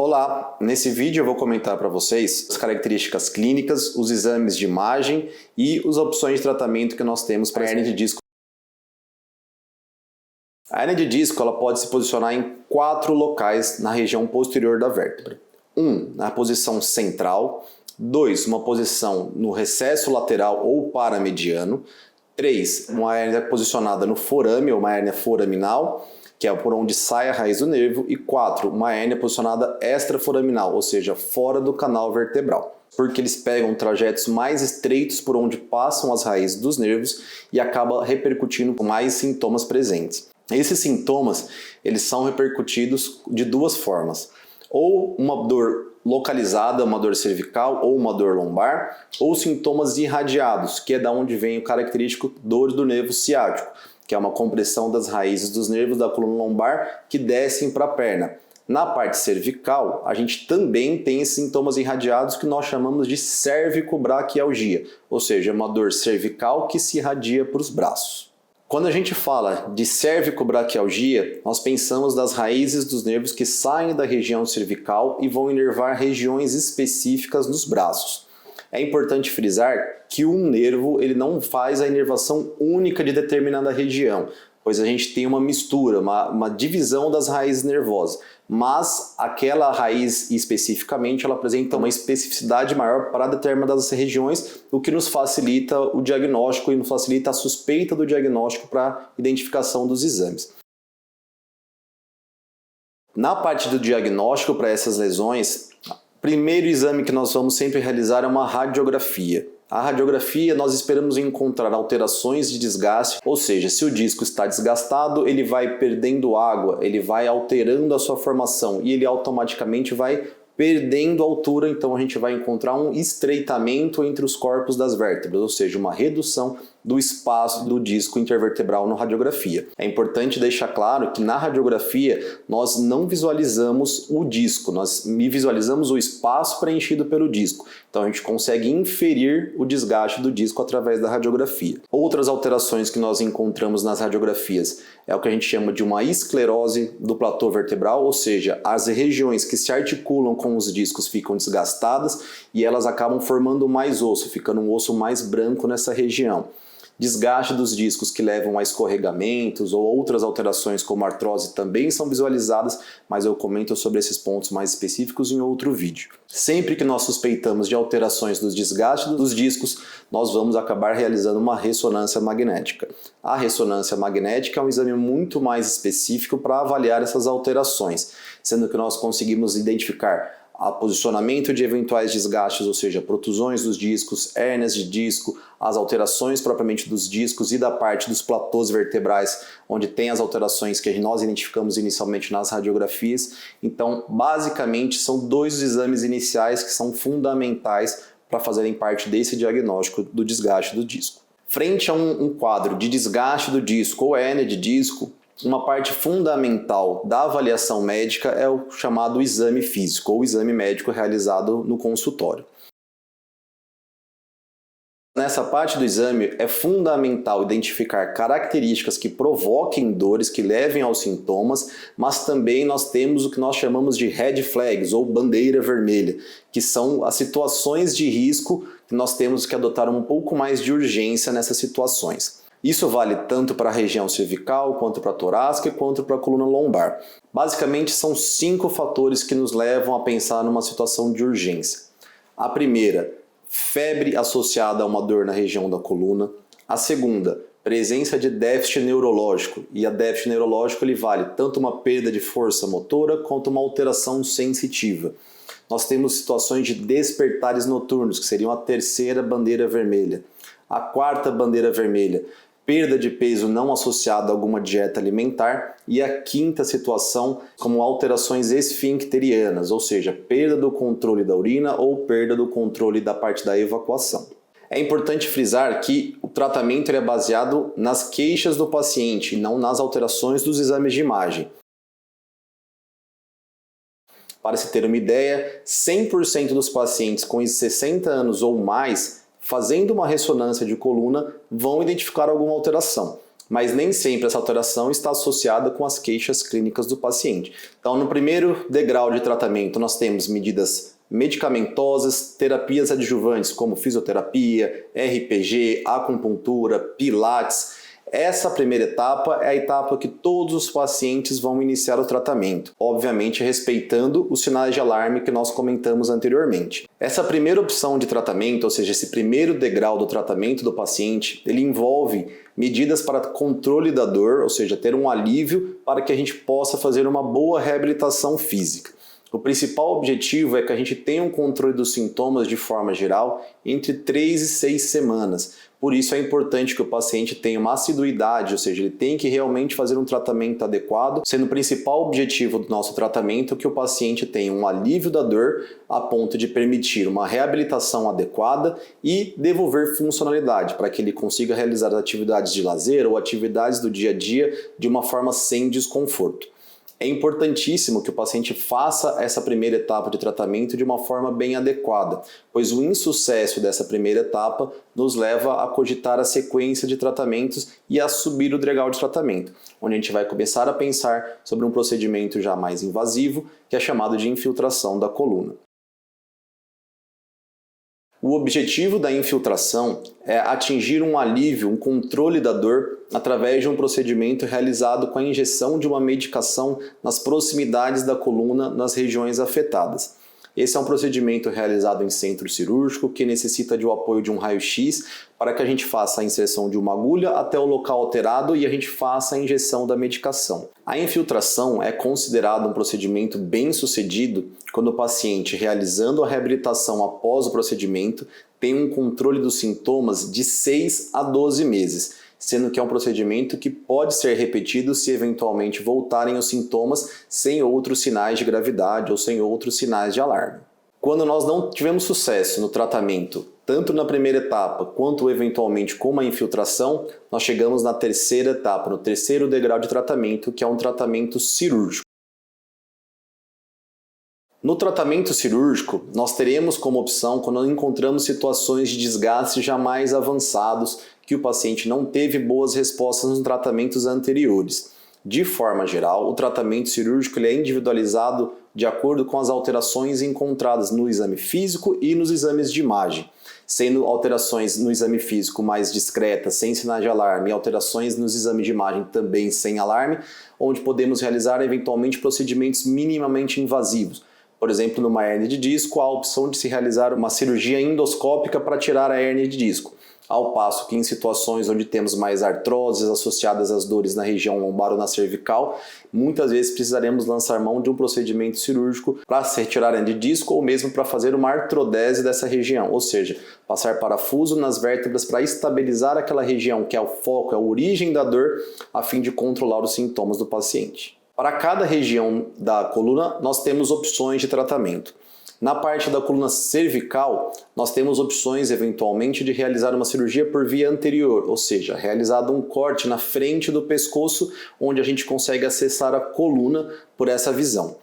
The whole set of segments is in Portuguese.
Olá, nesse vídeo eu vou comentar para vocês as características clínicas, os exames de imagem e as opções de tratamento que nós temos para a hernia de disco. A hernia de disco ela pode se posicionar em 4 locais na região posterior da vértebra. 1. Na posição central. 2. Uma posição no recesso lateral ou paramediano. 3. Uma hernia posicionada no forame ou uma hernia foraminal, que é por onde sai a raiz do nervo. E 4. Uma hérnia posicionada extraforaminal, ou seja, fora do canal vertebral. Porque eles pegam trajetos mais estreitos por onde passam as raízes dos nervos e acaba repercutindo com mais sintomas presentes. Esses sintomas, eles são repercutidos de 2 formas. Ou uma dor localizada, uma dor cervical ou uma dor lombar, ou sintomas irradiados, que é da onde vem o característico dor do nervo ciático, que é uma compressão das raízes dos nervos da coluna lombar que descem para a perna. Na parte cervical, a gente também tem esses sintomas irradiados que nós chamamos de cervicobraquialgia, ou seja, uma dor cervical que se irradia para os braços. Quando a gente fala de cervicobraquialgia, nós pensamos das raízes dos nervos que saem da região cervical e vão inervar regiões específicas nos braços. É importante frisar que um nervo ele não faz a inervação única de determinada região, pois a gente tem uma mistura, uma divisão das raízes nervosas, mas aquela raiz especificamente ela apresenta uma especificidade maior para determinadas regiões, o que nos facilita o diagnóstico e nos facilita a suspeita do diagnóstico para a identificação dos exames. Na parte do diagnóstico para essas lesões, o primeiro exame que nós vamos sempre realizar é uma radiografia. A radiografia nós esperamos encontrar alterações de desgaste, ou seja, se o disco está desgastado, ele vai perdendo água, ele vai alterando a sua formação e ele automaticamente vai perdendo altura, então a gente vai encontrar um estreitamento entre os corpos das vértebras, ou seja, uma redução do espaço do disco intervertebral na radiografia. É importante deixar claro que na radiografia nós não visualizamos o disco, nós visualizamos o espaço preenchido pelo disco. Então a gente consegue inferir o desgaste do disco através da radiografia. Outras alterações que nós encontramos nas radiografias é o que a gente chama de uma esclerose do platô vertebral, ou seja, as regiões que se articulam com os discos ficam desgastadas e elas acabam formando mais osso, ficando um osso mais branco nessa região. Desgaste dos discos que levam a escorregamentos ou outras alterações como artrose também são visualizadas, mas eu comento sobre esses pontos mais específicos em outro vídeo. Sempre que nós suspeitamos de alterações dos desgastes dos discos, nós vamos acabar realizando uma ressonância magnética. A ressonância magnética é um exame muito mais específico para avaliar essas alterações, sendo que nós conseguimos identificar o posicionamento de eventuais desgastes, ou seja, protusões dos discos, hérnias de disco, as alterações propriamente dos discos e da parte dos platôs vertebrais, onde tem as alterações que nós identificamos inicialmente nas radiografias. Então, basicamente, são 2 exames iniciais que são fundamentais para fazerem parte desse diagnóstico do desgaste do disco. Frente a um quadro de desgaste do disco ou hérnia de disco, uma parte fundamental da avaliação médica é o chamado exame físico ou exame médico realizado no consultório. Nessa parte do exame é fundamental identificar características que provoquem dores, que levem aos sintomas, mas também nós temos o que nós chamamos de red flags ou bandeira vermelha, que são as situações de risco que nós temos que adotar um pouco mais de urgência nessas situações. Isso vale tanto para a região cervical, quanto para a torácica, quanto para a coluna lombar. Basicamente são 5 fatores que nos levam a pensar numa situação de urgência. A primeira, febre associada a uma dor na região da coluna. A segunda, presença de déficit neurológico. E a déficit neurológico ele vale tanto uma perda de força motora quanto uma alteração sensitiva. Nós temos situações de despertares noturnos, que seriam a terceira bandeira vermelha. A quarta bandeira vermelha, perda de peso não associada a alguma dieta alimentar, e a quinta situação como alterações esfincterianas, ou seja, perda do controle da urina ou perda do controle da parte da evacuação. É importante frisar que o tratamento é baseado nas queixas do paciente, não nas alterações dos exames de imagem. Para se ter uma ideia, 100% dos pacientes com 60 anos ou mais fazendo uma ressonância de coluna, vão identificar alguma alteração. mas nem sempre essa alteração está associada com as queixas clínicas do paciente. Então, no primeiro degrau de tratamento, nós temos medidas medicamentosas, terapias adjuvantes como fisioterapia, RPG, acupuntura, pilates. Essa primeira etapa é a etapa que todos os pacientes vão iniciar o tratamento, obviamente respeitando os sinais de alarme que nós comentamos anteriormente. Essa primeira opção de tratamento, ou seja, esse primeiro degrau do tratamento do paciente, ele envolve medidas para controle da dor, ou seja, ter um alívio para que a gente possa fazer uma boa reabilitação física. O principal objetivo é que a gente tenha um controle dos sintomas de forma geral entre 3 e 6 semanas. Por isso é importante que o paciente tenha uma assiduidade, ou seja, ele tem que realmente fazer um tratamento adequado, sendo o principal objetivo do nosso tratamento que o paciente tenha um alívio da dor a ponto de permitir uma reabilitação adequada e devolver funcionalidade para que ele consiga realizar atividades de lazer ou atividades do dia a dia de uma forma sem desconforto. É importantíssimo que o paciente faça essa primeira etapa de tratamento de uma forma bem adequada, pois o insucesso dessa primeira etapa nos leva a cogitar a sequência de tratamentos e a subir o degrau de tratamento, onde a gente vai começar a pensar sobre um procedimento já mais invasivo, que é chamado de infiltração da coluna. O objetivo da infiltração é atingir um alívio, um controle da dor através de um procedimento realizado com a injeção de uma medicação nas proximidades da coluna nas regiões afetadas. Esse é um procedimento realizado em centro cirúrgico que necessita de o apoio de um raio-x para que a gente faça a inserção de uma agulha até o local alterado e a gente faça a injeção da medicação. A infiltração é considerada um procedimento bem sucedido quando o paciente, realizando a reabilitação após o procedimento, tem um controle dos sintomas de 6 a 12 meses, sendo que é um procedimento que pode ser repetido se eventualmente voltarem os sintomas sem outros sinais de gravidade ou sem outros sinais de alarme. Quando nós não tivemos sucesso no tratamento, tanto na primeira etapa quanto eventualmente com uma infiltração, nós chegamos na terceira etapa, no terceiro degrau de tratamento, que é um tratamento cirúrgico. No tratamento cirúrgico, nós teremos como opção quando encontramos situações de desgaste já mais avançados, que o paciente não teve boas respostas nos tratamentos anteriores. De forma geral, o tratamento cirúrgico ele é individualizado de acordo com as alterações encontradas no exame físico e nos exames de imagem, sendo alterações no exame físico mais discretas, sem sinais de alarme, e alterações nos exames de imagem também sem alarme, onde podemos realizar eventualmente procedimentos minimamente invasivos. Por exemplo, numa hérnia de disco, há a opção de se realizar uma cirurgia endoscópica para tirar a hérnia de disco. Ao passo que em situações onde temos mais artroses associadas às dores na região lombar ou na cervical, muitas vezes precisaremos lançar mão de um procedimento cirúrgico para se retirar a hérnia de disco ou mesmo para fazer uma artrodese dessa região, ou seja, passar parafuso nas vértebras para estabilizar aquela região que é o foco, é a origem da dor, a fim de controlar os sintomas do paciente. Para cada região da coluna, nós temos opções de tratamento. Na parte da coluna cervical, nós temos opções eventualmente de realizar uma cirurgia por via anterior, ou seja, realizado um corte na frente do pescoço, onde a gente consegue acessar a coluna por essa visão.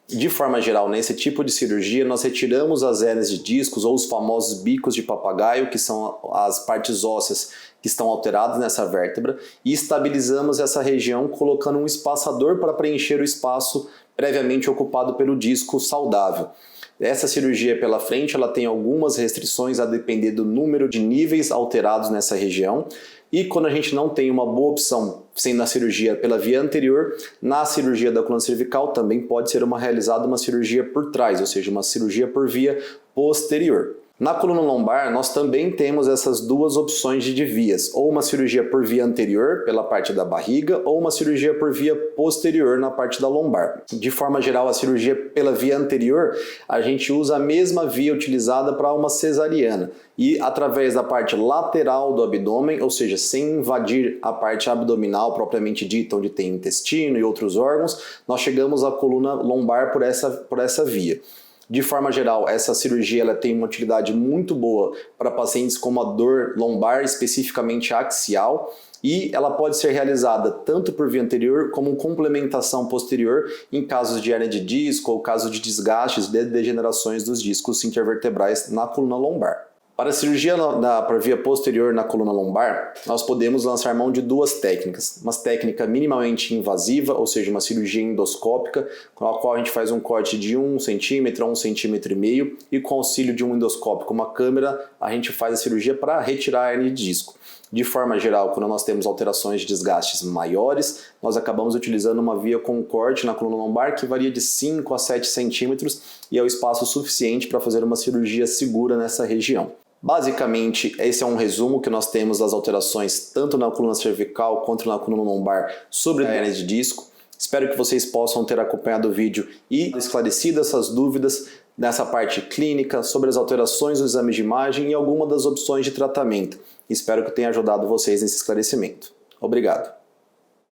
De forma geral, nesse tipo de cirurgia, nós retiramos as hérnias de discos ou os famosos bicos de papagaio, que são as partes ósseas que estão alteradas nessa vértebra, e estabilizamos essa região colocando um espaçador para preencher o espaço previamente ocupado pelo disco saudável. Essa cirurgia pela frente ela tem algumas restrições a depender do número de níveis alterados nessa região, e quando a gente não tem uma boa opção sendo a cirurgia pela via anterior, na cirurgia da coluna cervical também pode ser realizada uma cirurgia por trás, ou seja, uma cirurgia por via posterior. Na coluna lombar, nós também temos essas duas opções de vias, ou uma cirurgia por via anterior, pela parte da barriga, ou uma cirurgia por via posterior na parte da lombar. De forma geral, a cirurgia pela via anterior, a gente usa a mesma via utilizada para uma cesariana, e através da parte lateral do abdômen, ou seja, sem invadir a parte abdominal propriamente dita, onde tem intestino e outros órgãos, nós chegamos à coluna lombar por essa via. De forma geral, essa cirurgia ela tem uma utilidade muito boa para pacientes com uma dor lombar, especificamente axial, e ela pode ser realizada tanto por via anterior como complementação posterior em casos de hérnia de disco ou casos de desgastes de degenerações dos discos intervertebrais na coluna lombar. Para a cirurgia por via posterior na coluna lombar, nós podemos lançar mão de duas técnicas. Uma técnica minimamente invasiva, ou seja, uma cirurgia endoscópica, com a qual a gente faz um corte de 1 centímetro a 1,5 cm, e com auxílio de um endoscópio com uma câmera, a gente faz a cirurgia para retirar a hernia de disco. De forma geral, quando nós temos alterações de desgastes maiores, nós acabamos utilizando uma via com corte na coluna lombar que varia de 5 a 7 centímetros e é o espaço suficiente para fazer uma cirurgia segura nessa região. Basicamente, esse é um resumo que nós temos das alterações tanto na coluna cervical quanto na coluna lombar sobre a hernia de disco. Espero que vocês possam ter acompanhado o vídeo e esclarecido essas dúvidas nessa parte clínica, sobre as alterações dos exames de imagem e algumas das opções de tratamento. Espero que tenha ajudado vocês nesse esclarecimento. Obrigado.